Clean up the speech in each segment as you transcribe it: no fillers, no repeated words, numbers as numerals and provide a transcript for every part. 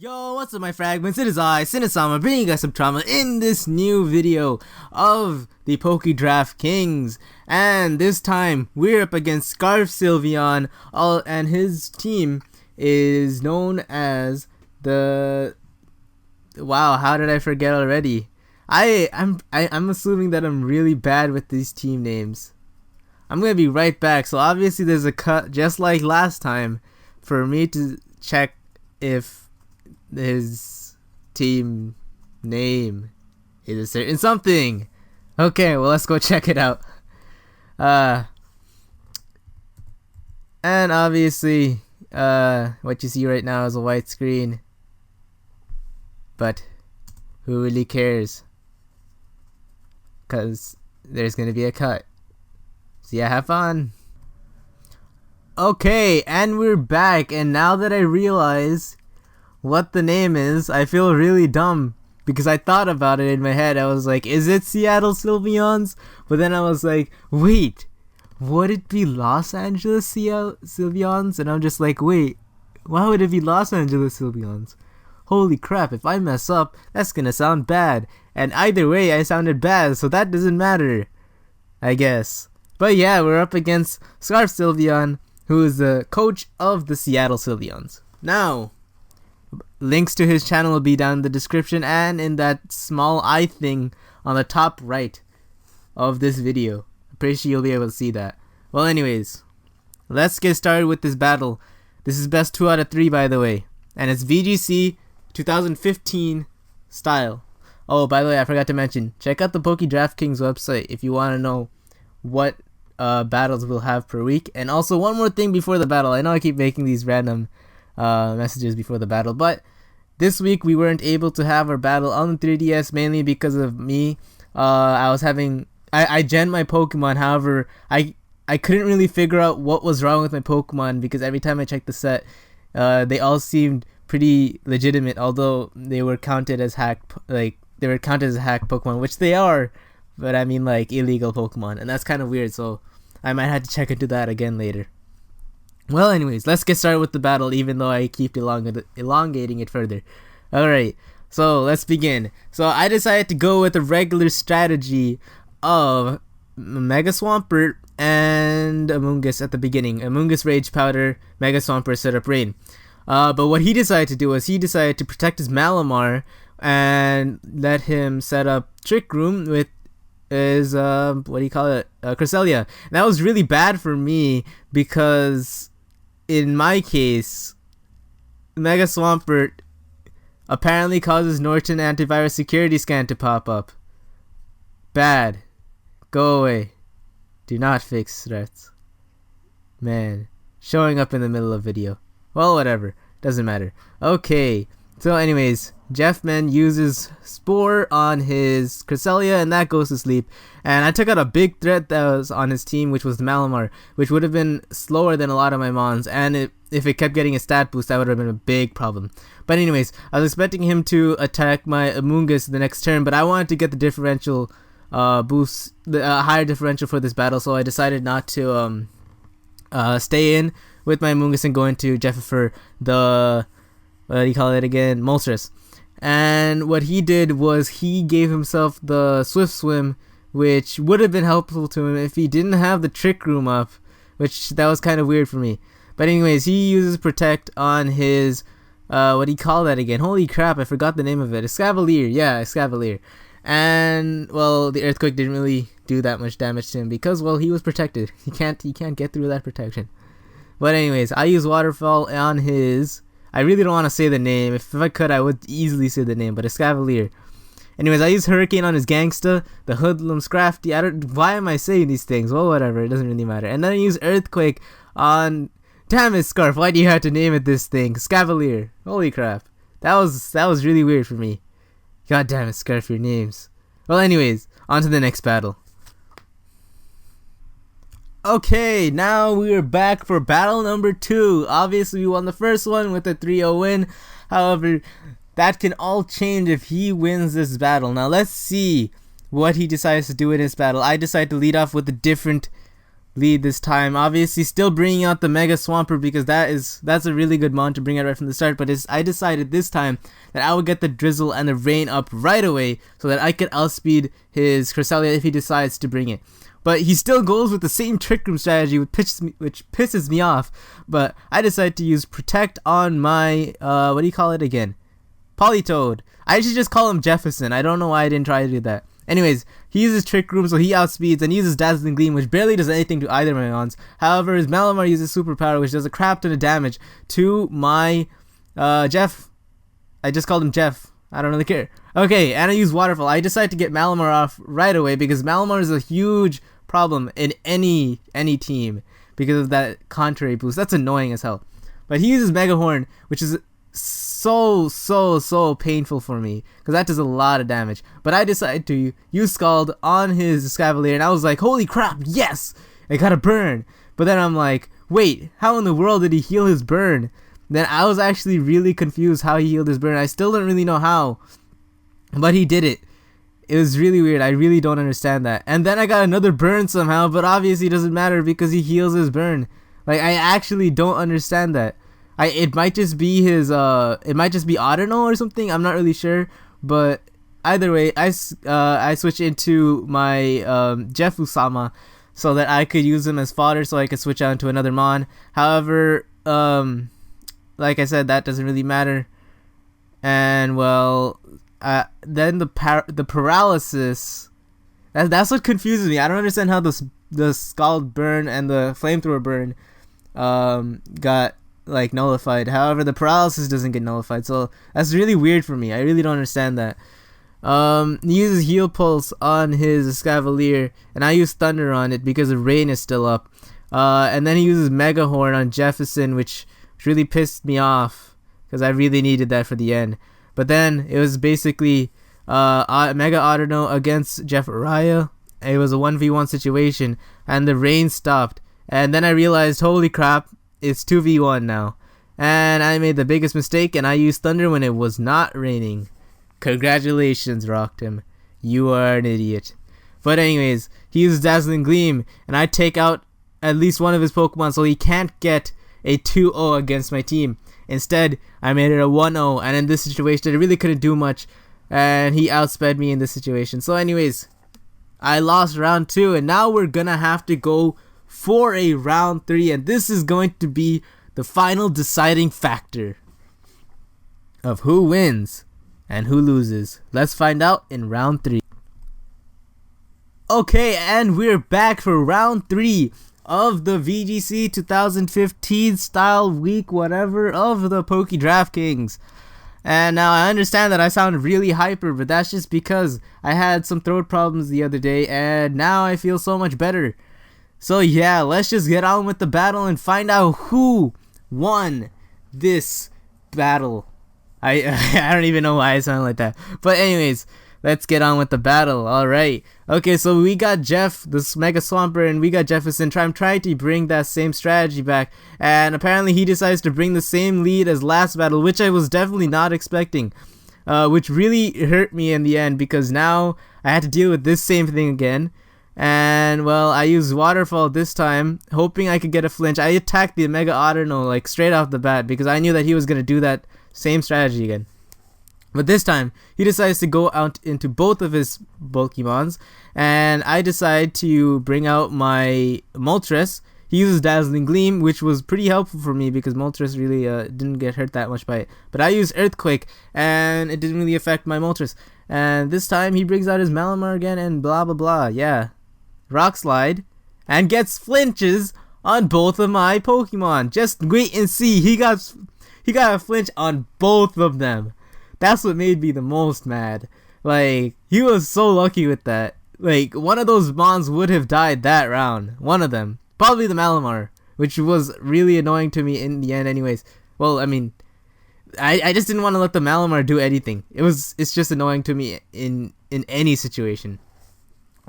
Yo, what's up my fragments? It is I, Sinis-sama, bringing you guys some trauma in this new video of the Pokedraft Kings. And this time, we're up against ScarfedSylveon, and his team is known as the... Wow, how did I forget already? I'm assuming that I'm really bad with these team names. I'm gonna be right back, so obviously there's a cut, just like last time, for me to check if his team name is a certain something. Okay, well, let's go check it out. And obviously, what you see right now is a white screen. But who really cares? Because there's gonna be a cut. So yeah, have fun. Okay, and we're back, and now that I realize what the name is, I feel really dumb because I thought about it in my head. I was like, is it Seattle Sylveons? But then I was like, wait, would it be Los Angeles Sylveons? And I'm just like, wait, why would it be Los Angeles Sylveons? Holy crap, if I mess up, that's gonna sound bad. And either way, I sounded bad, so that doesn't matter, I guess. But yeah, we're up against ScarfedSylveon, who is the coach of the Seattle Sylveons. Now, links to his channel will be down in the description and in that small eye thing on the top right of this video. I'm pretty sure you'll be able to see that. Well, anyways, let's get started with this battle. This is best 2 out of 3, by the way, and it's VGC 2015 style. Oh, by the way, I forgot to mention, check out the Pokedraft Kings website if you want to know what battles we'll have per week. And also, one more thing before the battle. I know I keep making these random messages before the battle, but this week we weren't able to have our battle on the 3DS mainly because of me. I gen my Pokemon. However, I couldn't really figure out what was wrong with my Pokemon because every time I checked the set, they all seemed pretty legitimate, although they were counted as hack Pokemon, which they are, but I mean like illegal Pokemon, and that's kind of weird, so I might have to check into that again later. Well, anyways, let's get started with the battle, even though I keep elongating it further. Alright, so let's begin. So I decided to go with the regular strategy of Mega Swampert and Amoonguss at the beginning. Amoonguss Rage Powder, Mega Swampert set up Rain. But what he decided to do was he decided to protect his Malamar and let him set up Trick Room with his, Cresselia. And that was really bad for me because in my case, Mega Swampert apparently causes Norton antivirus security scan to pop up. Bad. Go away. Do not fix threats. Man, showing up in the middle of video. Well, whatever. Doesn't matter. Okay. So anyways, Jeffman uses Spore on his Cresselia, and that goes to sleep. And I took out a big threat that was on his team, which was the Malamar, which would have been slower than a lot of my Mons, and if it kept getting a stat boost, that would have been a big problem. But anyways, I was expecting him to attack my Amoonguss the next turn, but I wanted to get the differential boost, the higher differential for this battle, so I decided not to stay in with my Amoonguss and go into Jeff for the... Moltres. And what he did was he gave himself the Swift Swim, which would have been helpful to him if he didn't have the Trick Room up, which that was kind of weird for me. But anyways, he uses Protect on his, Holy crap, I forgot the name of it. Escavalier, yeah, Escavalier. And, well, the Earthquake didn't really do that much damage to him because, well, he was protected. He can't get through that protection. But anyways, I use Waterfall on his... I really don't want to say the name. If I could, I would easily say the name, but Escavalier. Anyways, I use Hurricane on his Gangsta, the Hoodlum Scrafty. Why am I saying these things? Well, whatever, it doesn't really matter. And then I use Earthquake on... Damn it, Scarf, why do you have to name it this thing? Escavalier. Holy crap. That was really weird for me. God damn it, Scarf, your names. Well, anyways, on to the next battle. Okay, now we are back for battle number 2. Obviously, we won the first one with a 3-0 win. However, that can all change if he wins this battle. Now, let's see what he decides to do in this battle. I decide to lead off with a different lead this time. Obviously, still bringing out the Mega Swampert because that's a really good mon to bring out right from the start. But I decided this time that I would get the Drizzle and the Rain up right away so that I could outspeed his Cresselia if he decides to bring it. But he still goes with the same Trick Room strategy, which pisses me off. But I decided to use Protect on my, what do you call it again? Politoed. I should just call him Jefferson. I don't know why I didn't try to do that. Anyways, he uses Trick Room, so he outspeeds, and he uses Dazzling Gleam, which barely does anything to either of my mons. However, his Malamar uses Superpower, which does a crap ton of damage to my, Jeff. I just called him Jeff. I don't really care. Okay, and I use Waterfall. I decided to get Malamar off right away because Malamar is a huge problem in any team because of that contrary boost. That's annoying as hell. But he uses Mega Horn, which is so painful for me because that does a lot of damage. But I decided to use Scald on his Escavalier, and I was like, holy crap, yes, I got a burn. But then I'm like, wait, how in the world did he heal his burn? Then I was actually really confused how he healed his burn. I still don't really know how, but he did it. It was really weird. I really don't understand that. And then I got another burn somehow, but obviously it doesn't matter because he heals his burn. Like, I actually don't understand that. It might just be his it might just be Audino or something. I'm not really sure, but either way, I switch into my Jefu-sama so that I could use him as fodder, so I could switch out into another mon. However, like I said, that doesn't really matter. And well, then the paralysis. That's what confuses me. I don't understand how the Scald burn and the Flamethrower burn got like nullified. However, the paralysis doesn't get nullified, so that's really weird for me. I really don't understand that. He uses Heal Pulse on his Escavalier, and I use Thunder on it because the Rain is still up. And then he uses Mega Horn on Jefferson, which really pissed me off because I really needed that for the end. But then it was basically Mega Audino against Jeffariah. It was a 1v1 situation, and the Rain stopped. And then I realized, holy crap, it's 2v1 now. And I made the biggest mistake, and I used Thunder when it was not raining. Congratulations, Rocked him. You are an idiot. But anyways, he uses Dazzling Gleam, and I take out at least one of his Pokemon, so he can't get a 2-0 against my team. Instead, I made it a 1-0, and in this situation, I really couldn't do much, and he outsped me in this situation. So anyways, I lost round 2, and now we're gonna have to go for a round 3, and this is going to be the final deciding factor of who wins and who loses. Let's find out in round 3. Okay, and we're back for round 3 of the VGC 2015 style week whatever of the Poke DraftKings. And now I understand that I sound really hyper, but that's just because I had some throat problems the other day, and now I feel so much better. So yeah, let's just get on with the battle and find out who won this battle. I don't even know why I sound like that. But anyways, let's get on with the battle. Alright. Okay, so we got Jeff, this Mega Swampert, and we got Jefferson. I'm trying to bring that same strategy back. And apparently he decides to bring the same lead as last battle, which I was definitely not expecting. Which really hurt me in the end, because now I had to deal with this same thing again. And well, I used Waterfall this time, hoping I could get a flinch. I attacked the Mega Audino like straight off the bat because I knew that he was going to do that same strategy again. But this time, he decides to go out into both of his Pokemons, and I decide to bring out my Moltres. He uses Dazzling Gleam, which was pretty helpful for me because Moltres really didn't get hurt that much by it. But I used Earthquake, and it didn't really affect my Moltres. And this time, he brings out his Malamar again, and blah blah blah, yeah. Rock Slide, and gets flinches on both of my Pokemon. Just wait and see. He got a flinch on both of them. That's what made me the most mad. Like, he was so lucky with that. Like, one of those Mons would have died that round. One of them. Probably the Malamar, which was really annoying to me in the end anyways. Well, I mean, I just didn't want to let the Malamar do anything. It's just annoying to me in any situation.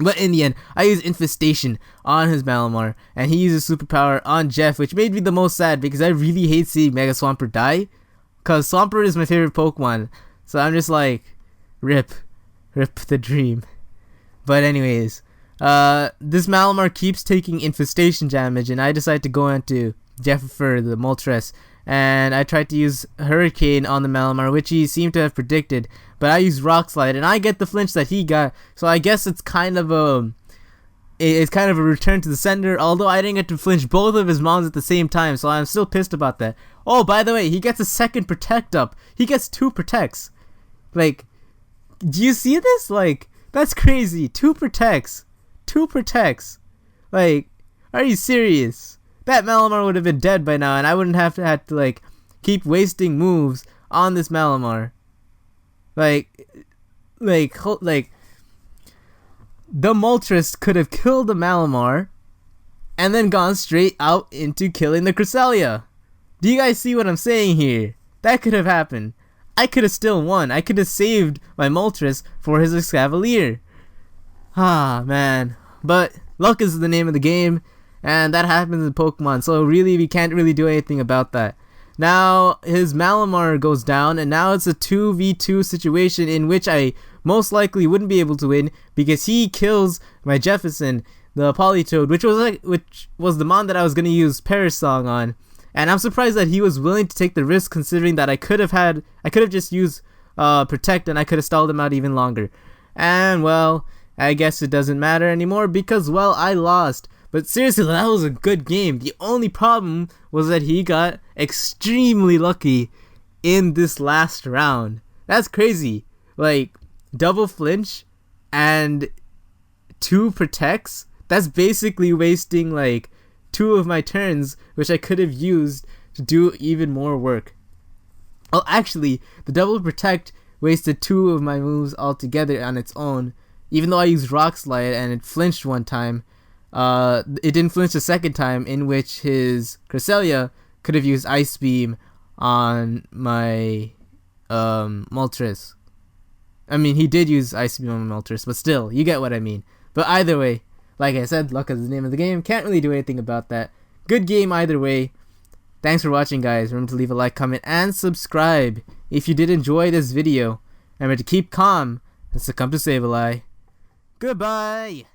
But in the end, I used Infestation on his Malamar, and he uses Superpower on Jeff, which made me the most sad because I really hate seeing Mega Swampert die. Because Swampert is my favorite Pokemon, so I'm just like, rip the dream. But anyways, This Malamar keeps taking infestation damage, and I decide to go into Jeffer the Moltres, and I tried to use Hurricane on the Malamar, which he seemed to have predicted, but I used Rock Slide, and I get the flinch that he got, so I guess it's kind of a return to the sender, although I didn't get to flinch both of his mons at the same time, so I'm still pissed about that. Oh, by the way, he gets a second Protect up. He gets 2 Protects. Like, do you see this? Like, that's crazy. 2 Protects. 2 Protects. Like, are you serious? That Malamar would have been dead by now, and I wouldn't have to like, keep wasting moves on this Malamar. Like, the Moltres could have killed the Malamar and then gone straight out into killing the Cresselia. Do you guys see what I'm saying here? That could have happened. I could have still won. I could have saved my Moltres for his Escavalier. Ah, man. But luck is the name of the game, and that happens in Pokemon, so really we can't really do anything about that. Now, his Malamar goes down, and now it's a 2v2 situation in which I most likely wouldn't be able to win because he kills my Jefferson, the Politoed, which was the mon that I was going to use Parasong on. And I'm surprised that he was willing to take the risk, considering that I could have just used Protect, and I could have stalled him out even longer. And well, I guess it doesn't matter anymore because, well, I lost. But seriously, that was a good game. The only problem was that he got extremely lucky in this last round. That's crazy. Like, double flinch and 2 Protects. That's basically wasting like 2 of my turns, which I could have used to do even more work. Oh, actually, the double Protect wasted 2 of my moves altogether on its own. Even though I used Rock Slide and it flinched one time, it didn't flinch the second time, in which his Cresselia could have used Ice Beam on my Moltres. I mean, he did use Ice Beam on my Moltres, but still, you get what I mean. But either way, like I said, luck is the name of the game. Can't really do anything about that. Good game either way. Thanks for watching, guys. Remember to leave a like, comment, and subscribe if you did enjoy this video. Remember to keep calm and succumb to Sableye. Goodbye!